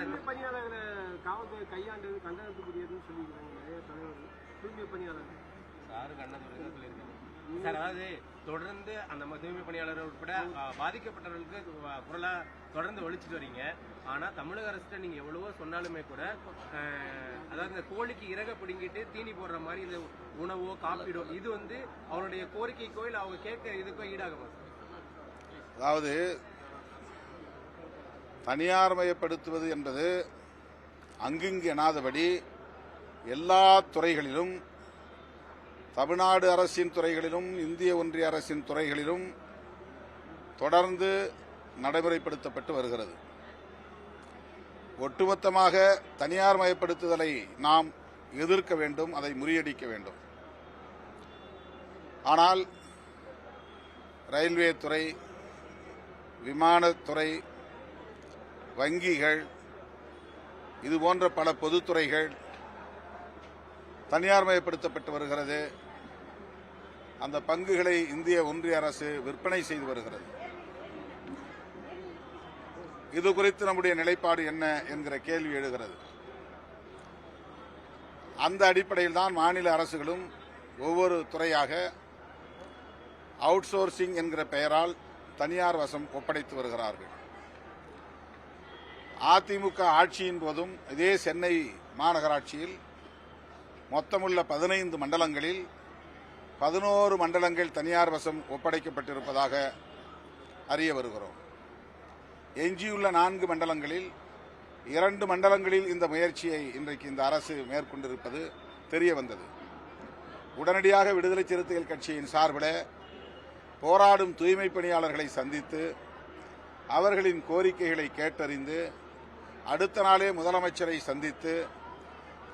தூய்மை பணியாளர்களை காவல்துறை கையாண்டது கண்டனத்துக்குரியதுன்னு சொல்லியிருக்காங்க நிறைய தலைவர்கள். தூய்மை பணியாளர்கள் சார், அதாவது தொடர்ந்து அந்த தூய்மை பணியாளர்கள் உட்பட பாதிக்கப்பட்டவர்களுக்கு குரலா தொடர்ந்து ஒழிச்சிட்டு வரீங்க. ஆனா தமிழக அரசு நீங்க எவ்வளவோ சொன்னாலுமே கூட அதாவது இந்த கோழிக்கு இறக பிடுங்கிட்டு தீனி போடுற மாதிரி இந்த உணவோ காப்பீடோ இது அவருடைய கோரிக்கைக்கோ இல்ல அவங்க கேட்க இதுக்கோ ஈடாகுமா? அதாவது தனியார் மயப்படுத்துவது என்பது அங்கிங்கு எனாதபடி எல்லா துறைகளிலும், தமிழ்நாடு அரசின் துறைகளிலும் இந்திய ஒன்றிய அரசின் துறைகளிலும் தொடர்ந்து நடைமுறைப்படுத்தப்பட்டு வருகிறது. ஒட்டுமொத்தமாக தனியார் மயப்படுத்துதலை நாம் எதிர்க்க வேண்டும், அதை முறியடிக்க வேண்டும். ஆனால் ரயில்வே துறை, விமானத்துறை, வங்கிகள் இதுபோன்ற பல பொதுத்துறைகள் தனியார் மயப்படுத்தப்பட்டு வருகிறது. அந்த பங்குகளை இந்திய ஒன்றிய அரசு விற்பனை செய்து வருகிறது. இது குறித்து நம்முடைய நிலைப்பாடு என்ன என்கிற கேள்வி எழுகிறது. அந்த அடிப்படையில் தான் மாநில அரசுகளும் ஒவ்வொரு துறையாக அவுட் சோர்சிங் என்கிற பெயரால் தனியார் வசம் ஒப்படைத்து வருகிறார்கள். அதிமுக ஆட்சியின் போதும் இதே சென்னை மாநகராட்சியில் மொத்தமுள்ள 15 மண்டலங்களில் 11 மண்டலங்கள் தனியார் வசம் ஒப்படைக்கப்பட்டிருப்பதாக அறிய வருகிறோம். எஞ்சியுள்ள 4 மண்டலங்களில் 2 மண்டலங்களில் இந்த முயற்சியை இன்றைக்கு இந்த அரசு மேற்கொண்டிருப்பது தெரிய வந்தது. உடனடியாக விடுதலை சிறுத்தைகள் கட்சியின் சார்பில் போராடும் தூய்மை பணியாளர்களை சந்தித்து அவர்களின் கோரிக்கைகளை கேட்டறிந்து அடுத்த நாளே முதலமைச்சரை சந்தித்து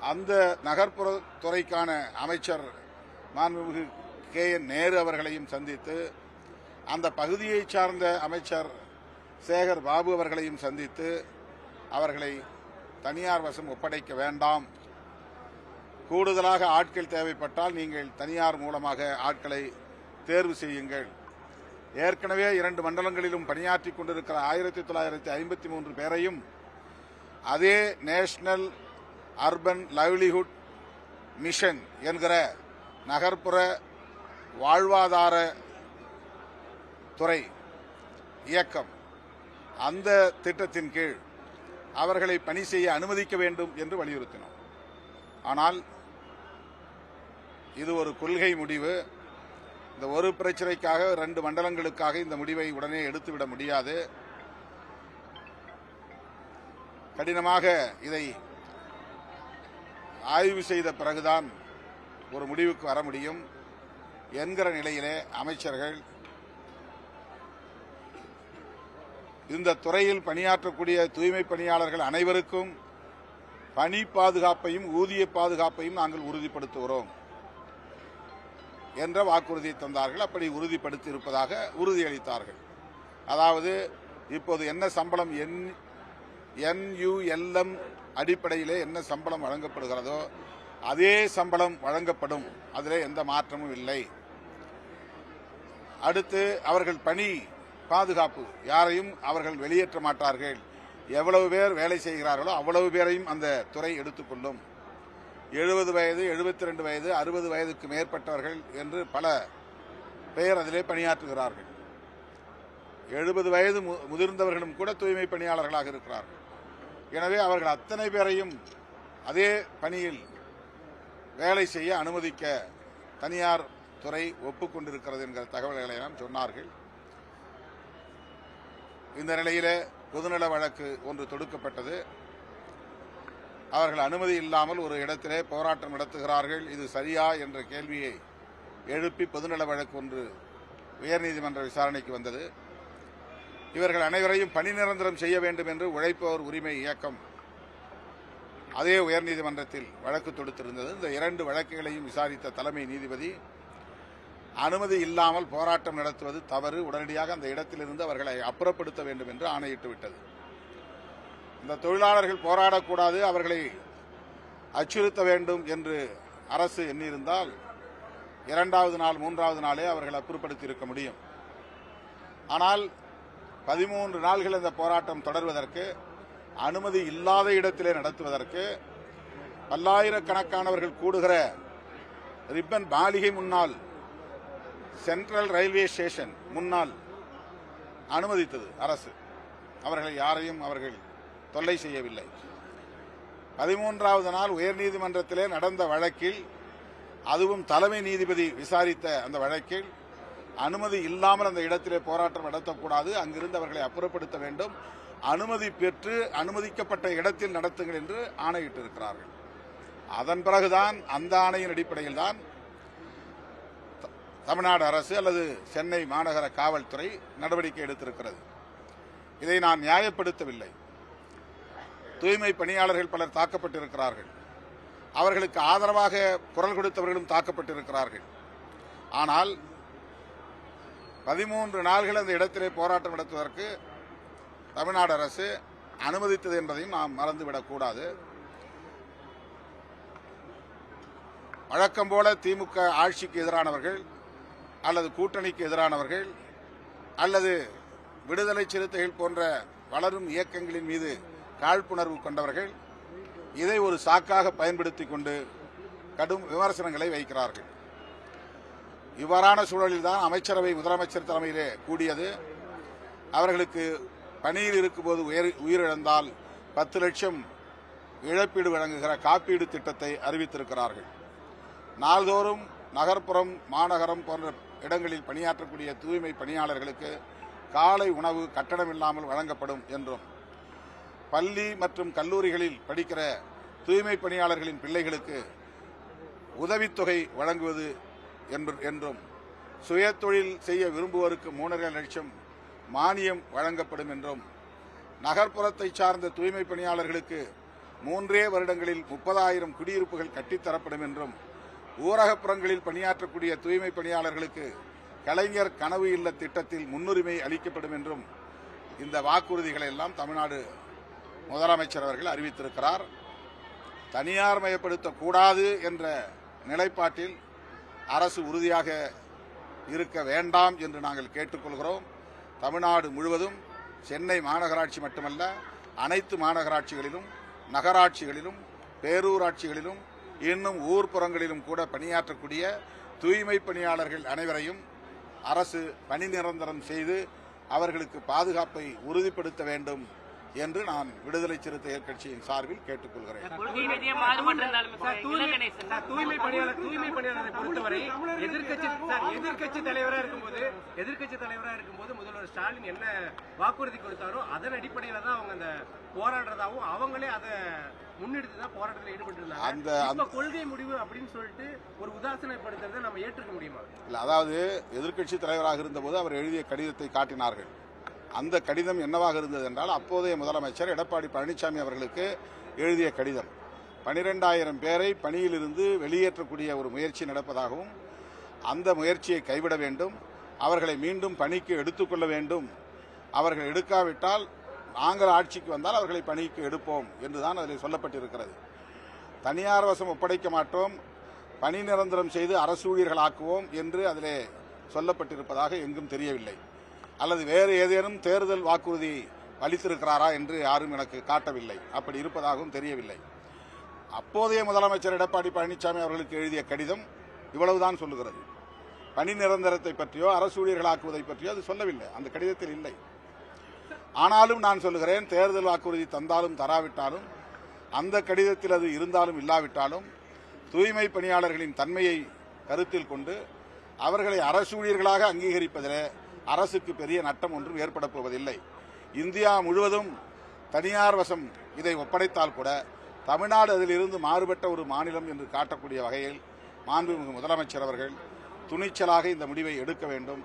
அந்த நகர்ப்புற துறைக்கான அமைச்சர் மாண்புமிகு KN நேரு அவர்களையும் சந்தித்து அந்த பகுதியை சார்ந்த அமைச்சர் சேகர் பாபு அவர்களையும் சந்தித்து அவர்களை தனியார் வசம் ஒப்படைக்க வேண்டாம், கூடுதலாக ஆட்கள் தேவைப்பட்டால் நீங்கள் தனியார் மூலமாக ஆட்களை தேர்வு செய்யுங்கள். ஏற்கனவே 2 மண்டலங்களிலும் பணியாற்றிக் கொண்டிருக்கிற 1953 பேரையும் அதே நேஷனல் அர்பன் லைவ்லிஹுட் மிஷன் என்கிற நகர்ப்புற வாழ்வாதார துறை இயக்கம் அந்த திட்டத்தின் கீழ் அவர்களை பணி செய்ய அனுமதிக்க வேண்டும் என்று வலியுறுத்தினோம். ஆனால் இது ஒரு கொள்கை முடிவு. இந்த ஒரு பிரச்சனைக்காக 2 மண்டலங்களுக்காக இந்த முடிவை உடனே எடுத்துவிட முடியாது. கடினமாக இதை ஆய்வு செய்த பிறகுதான் ஒரு முடிவுக்கு வர முடியும் என்கிற நிலையிலே அமைச்சர்கள் இந்த துறையில் பணியாற்றக்கூடிய தூய்மை பணியாளர்கள் அனைவருக்கும் பணி பாதுகாப்பையும் ஊதிய பாதுகாப்பையும் நாங்கள் உறுதிப்படுத்துகிறோம் என்ற வாக்குறுதியை தந்தார்கள். அப்படி உறுதிப்படுத்தி இருப்பதாக உறுதியளித்தார்கள். அதாவது இப்போது என்ன சம்பளம் NULM அடிப்படையிலே என்ன சம்பளம் வழங்கப்படுகிறதோ அதே சம்பளம் வழங்கப்படும், அதிலே எந்த மாற்றமும் இல்லை. அடுத்து அவர்கள் பணி பாதுகாப்பு, யாரையும் அவர்கள் வெளியேற்ற மாட்டார்கள். எவ்வளவு பேர் வேலை செய்கிறார்களோ அவ்வளவு பேரையும் அந்த துறை எடுத்துக்கொள்ளும். 70 வயது, 72 வயது, 60 வயதுக்கு மேற்பட்டவர்கள் என்று பல பேர் அதிலே பணியாற்றுகிறார்கள். 70 வயது முதிர்ந்தவர்களும் கூட தூய்மை பணியாளர்களாக இருக்கிறார்கள். எனவே அவர்கள் அத்தனை பேரையும் அதே பணியில் வேலை செய்ய அனுமதிக்க தனியார் துறை ஒப்புக்கொண்டிருக்கிறது என்கிற தகவல்களை எல்லாம் சொன்னார்கள். இந்த நிலையிலே பொதுநல வழக்கு ஒன்று தொடுக்கப்பட்டது. அவர்கள் அனுமதி இல்லாமல் ஒரு இடத்திலே போராட்டம் நடத்துகிறார்கள், இது சரியா என்ற கேள்வியை எழுப்பி பொதுநல வழக்கு ஒன்று உயர்நீதிமன்ற விசாரணைக்கு வந்தது. இவர்கள் அனைவரையும் பணி நிரந்தரம் செய்ய வேண்டும் என்று உழைப்போர் உரிமை இயக்கம் அதே உயர்நீதிமன்றத்தில் வழக்கு தொடுத்திருந்தது. இந்த 2 வழக்குகளையும் விசாரித்த தலைமை நீதிபதி அனுமதி இல்லாமல் போராட்டம் நடத்துவது தவறு, உடனடியாக அந்த இடத்திலிருந்து அவர்களை அப்புறப்படுத்த வேண்டும் என்று ஆணையிட்டு விட்டது. இந்த தொழிலாளர்கள் போராடக்கூடாது, அவர்களை அச்சுறுத்த வேண்டும் என்று அரசு எண்ணியிருந்தால் 2வது நாள் 3வது நாளே அவர்கள் அப்புறப்படுத்தி இருக்க முடியும். ஆனால் 13 நாள்கள் இந்த போராட்டம் தொடர்வதற்கு அனுமதி இல்லாத இடத்திலே நடத்துவதற்கு பல்லாயிரக்கணக்கானவர்கள் கூடுகிற ரிப்பன் மாளிகை முன்னால், சென்ட்ரல் ரயில்வே ஸ்டேஷன் முன்னால் அனுமதித்தது அரசு. அவர்களை யாரையும் அவர்கள் தொல்லை செய்யவில்லை. 13வது நாள் உயர்நீதிமன்றத்திலே நடந்த வழக்கில், அதுவும் தலைமை நீதிபதி விசாரித்த அந்த வழக்கில், அனுமதி இல்லாமல் அந்த இடத்திலே போராட்டம் நடத்தக்கூடாது, அங்கிருந்து அவர்களை அப்புறப்படுத்த வேண்டும், அனுமதி பெற்று அனுமதிக்கப்பட்ட இடத்தில் நடத்துங்கள் என்று ஆணையிட்டிருக்கிறார்கள். அதன் பிறகுதான் அந்த ஆணையின் அடிப்படையில் தான் தமிழ்நாடு அரசு அல்லது சென்னை மாநகர காவல்துறை நடவடிக்கை எடுத்திருக்கிறது. இதை நான் நியாயப்படுத்தவில்லை. தூய்மை பணியாளர்கள் பலர் தாக்கப்பட்டிருக்கிறார்கள். அவர்களுக்கு ஆதரவாக குரல் கொடுத்தவர்களும் தாக்கப்பட்டிருக்கிறார்கள். ஆனால் 13 நாள்கள் அந்த இடத்திலே போராட்டம் நடத்துவதற்கு தமிழ்நாடு அரசு அனுமதித்தது என்பதையும் நாம் மறந்துவிடக்கூடாது. வழக்கம் போல திமுக ஆட்சிக்கு எதிரானவர்கள் அல்லது கூட்டணிக்கு எதிரானவர்கள் அல்லது விடுதலை சிறுத்தைகள் போன்ற வளரும் இயக்கங்களின் மீது காழ்ப்புணர்வு கொண்டவர்கள் இதை ஒரு சாக்காக பயன்படுத்திக் கொண்டு கடும் விமர்சனங்களை வைக்கிறார்கள். இவ்வாறான சூழலில்தான் அமைச்சரவை முதலமைச்சர் தலைமையிலே கூடியது. அவர்களுக்கு பணியில் இருக்கும்போது உயிரிழந்தால் 10 லட்சம் இழப்பீடு வழங்குகிற காப்பீடு திட்டத்தை அறிவித்திருக்கிறார்கள். நாள்தோறும் நகர்ப்புறம், மாநகரம் போன்ற இடங்களில் பணியாற்றக்கூடிய தூய்மை பணியாளர்களுக்கு காலை உணவு கட்டணமில்லாமல் வழங்கப்படும் என்றும், பள்ளி மற்றும் கல்லூரிகளில் படிக்கிற தூய்மை பணியாளர்களின் பிள்ளைகளுக்கு உதவித்தொகை வழங்குவது என்றும், சுயதொழில் செய்ய விரும்புவோருக்கு 3.5 லட்சம் மானியம் வழங்கப்படும் என்றும், நகர்ப்புறத்தை சார்ந்த தூய்மை பணியாளர்களுக்கு 3 வருடங்களில் 30,000 குடியிருப்புகள் கட்டித்தரப்படும் என்றும், ஊரகப்புறங்களில் பணியாற்றக்கூடிய தூய்மை பணியாளர்களுக்கு கலைஞர் கனவு இல்ல திட்டத்தில் முன்னுரிமை அளிக்கப்படும் என்றும் இந்த வாக்குறுதிகளை எல்லாம் தமிழ்நாடு முதலமைச்சர் அவர்கள் அறிவித்திருக்கிறார். தனியார் மயப்படுத்தக்கூடாது என்ற நிலைப்பாட்டில் அரசு உறுதியாக இருக்க வேண்டாம் என்று நாங்கள் கேட்டுக்கொள்கிறோம். தமிழ்நாடு முழுவதும், சென்னை மாநகராட்சி மட்டுமல்ல, அனைத்து மாநகராட்சிகளிலும், நகராட்சிகளிலும், பேரூராட்சிகளிலும், இன்னும் ஊர்ப்புறங்களிலும் கூட பணியாற்றக்கூடிய தூய்மை பணியாளர்கள் அனைவரையும் அரசு பணி நிரந்தரம் செய்து அவர்களுக்கு பாதுகாப்பை உறுதிப்படுத்த வேண்டும் என்று நான் விடுதலை சிறுத்தைகள் கட்சியின் சார்பில் கேட்டுக்கொள்கிறேன். தூய்மை பணியாளரை பொறுத்தவரை எதிர்க்கட்சி தலைவராக இருக்கும்போது முதல்வர் ஸ்டாலின் என்ன வாக்குறுதி கொடுத்தாரோ அதன் அடிப்படையில தான் அவங்க அந்த போராடுறதாவும் அவங்களே அதை முன்னெடுத்துதான் போராட்டத்தில் ஈடுபட்டு அந்த கொள்கை முடிவு அப்படின்னு சொல்லிட்டு ஒரு உதாசீனப்படுத்துறதை நம்ம ஏற்றுக்க முடியுமா? இல்ல, அதாவது எதிர்க்கட்சி தலைவராக இருந்தபோது அவர் எழுதிய கடிதத்தை காட்டினார்கள். அந்த கடிதம் என்னவாக இருந்தது என்றால், அப்போதைய முதலமைச்சர் எடப்பாடி பழனிசாமி அவர்களுக்கு எழுதிய கடிதம். 12,000 பேரை பணியிலிருந்து வெளியேற்றக்கூடிய ஒரு முயற்சி நடப்பதாகவும், அந்த முயற்சியை கைவிட வேண்டும், அவர்களை மீண்டும் பணிக்கு எடுத்துக்கொள்ள வேண்டும், அவர்கள் எடுக்காவிட்டால் நாங்கள் ஆட்சிக்கு வந்தால் அவர்களை பணிக்கு எடுப்போம் என்றுதான் அதில் சொல்லப்பட்டிருக்கிறது. தனியார் வசம் ஒப்படைக்க மாட்டோம், பணி நிரந்தரம் செய்து அரசு ஊழியர்களாக்குவோம் என்று அதிலே சொல்லப்பட்டிருப்பதாக எங்கும் தெரியவில்லை. அல்லது வேறு ஏதேனும் தேர்தல் வாக்குறுதி அளித்திருக்கிறாரா என்று யாரும் எனக்கு காட்டவில்லை. அப்படி இருப்பதாகவும் தெரியவில்லை. அப்போதைய முதலமைச்சர் எடப்பாடி பழனிசாமி அவர்களுக்கு எழுதிய கடிதம் இவ்வளவுதான் சொல்லுகிறது. பணி நிரந்தரத்தை பற்றியோ அரசு ஊழியர்களாக்குவதை பற்றியோ அது சொல்லவில்லை, அந்த கடிதத்தில் இல்லை. ஆனாலும் நான் சொல்லுகிறேன், தேர்தல் வாக்குறுதி தந்தாலும் தராவிட்டாலும், அந்த கடிதத்தில் அது இருந்தாலும் இல்லாவிட்டாலும், தூய்மை பணியாளர்களின் தன்மையை கருத்தில் கொண்டு அவர்களை அரசு ஊழியர்களாக அங்கீகரிப்பதில் அரசுக்கு பெரிய நட்டம் ஒன்றும் ஏற்பட போவதில்லை. இந்தியா முழுவதும் தனியார் வசம் இதை ஒப்படைத்தால் கூட தமிழ்நாடு அதிலிருந்து மாறுபட்ட ஒரு மாநிலம் என்று காட்டக்கூடிய வகையில் மாண்புமிகு முதலமைச்சர் அவர்கள் துணிச்சலாக இந்த முடிவை எடுக்க வேண்டும்.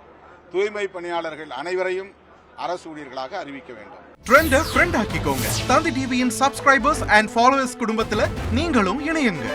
தூய்மை பணியாளர்கள் அனைவரையும் அரசு ஊழியர்களாக அறிவிக்க வேண்டும். ட்ரெண்ட ஃப்ரெண்ட் ஆக்கிக்கோங்க. தந்தி டிவியின் சப்ஸ்கிரைபர்ஸ் அண்ட் ஃபாலோவர்ஸ் குடும்பத்துல நீங்களும் இணையுங்க.